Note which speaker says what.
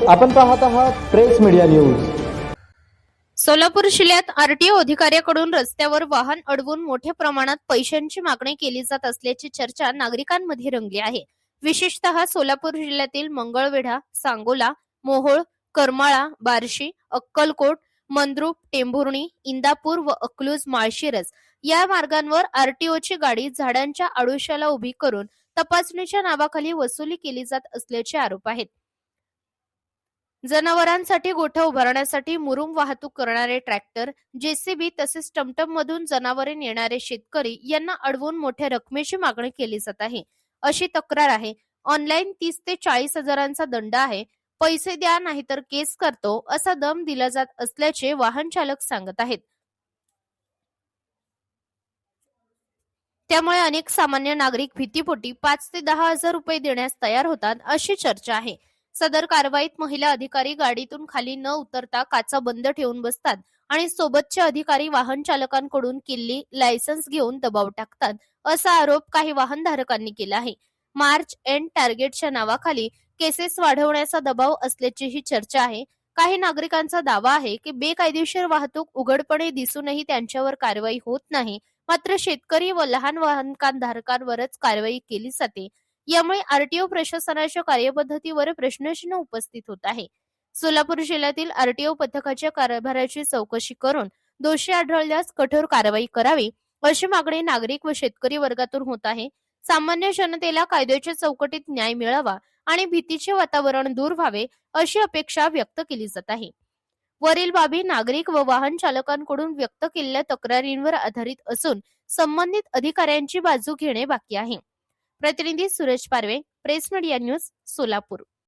Speaker 1: आपण पाहत आहात प्रेस मीडिया न्यूज।
Speaker 2: सोलापूर जिल्ह्यात आरटीओ अधिकाऱ्याकडून रस्त्यावर वाहन अडवून मोठ्या प्रमाणात पैशांची मागणी केली जात असल्याची चर्चा नागरिकांमध्ये रंगली आहे। विशेषतः सोलापूर जिल्ह्यातील मंगळवेढा, सांगोला, मोहोळ, करमाळा, बार्शी, अक्कलकोट, मंद्रुप, टेंभुर्णी, इंदापूर व अकलूज माळशिरस या मार्गांवर आरटीओची गाडी झाडांच्या आडोशाला उभी करून तपासणीच्या नावाखाली वसुली केली जात असल्याचे आरोप आहेत। जनावरांसाठी गोठा उभारण्यासाठी मुरुम वाहतूक करणारे ट्रॅक्टर, जेसीबी तसेच टमटम मधून जनावरे नेणारे शेतकरी यांना अडवून मोठ्या रकमेची मागणी केली जात आहे अशी तक्रार आहे। ऑनलाईन 30 ते 40 हजारांचा दंड आहे, पैसे द्या नाहीतर केस करतो असा दम दिला जात असल्याचे वाहन चालक सांगत आहेत। त्यामुळे अनेक सामान्य नागरिक भीतीपोटी 5 ते 10 हजार रुपये देण्यास तयार होतात अशी चर्चा आहे। सदर कारवाईत महिला अधिकारी गाडीतून खाली न उतरता काचा बंद ठेवून बसतात आणि सोबतचे अधिकारी वाहन चालकांकडून किल्ली, लायसन्स घेऊन दबाव टाकतात असा आरोप काही वाहनधारकांनी केला आहे। मार्च एंड टार्गेटच्या नावाखाली केसेस वाढवण्याचा दबाव असल्याची ही चर्चा आहे। काही नागरिकांचा दावा आहे की बेकायदेशीर वाहतूक उघडपणे दिसूनही त्यांच्यावर कारवाई होत नाही, मात्र शेतकरी व लहान वाहनधारकांवरच कारवाई केली जाते। यामुळे आरटीओ प्रशासनाच्या कार्यपद्धतीवर प्रश्नचिन्ह उपस्थित होत आहे। सोलापूर जिल्ह्यातील आरटीओ पथकाच्या कारभाराची चौकशी करून दोषी आढळल्यास कठोर कारवाई करावी अशी मागणी नागरिक व शेतकरी वर्गातून होत आहे। सामान्य जनतेला कायद्याच्या चौकटीत न्याय मिळावा आणि भीतीचे वातावरण दूर व्हावे अशी अपेक्षा व्यक्त केली जात आहे। वरील बाबी नागरिक व वाहन चालकांकडून व्यक्त केलेल्या तक्रारींवर आधारित असून संबंधित अधिकाऱ्यांची बाजू घेणे बाकी आहे। प्रतिनिधी सूरज पारवे, प्रेस मीडिया न्यूज, सोलापूर।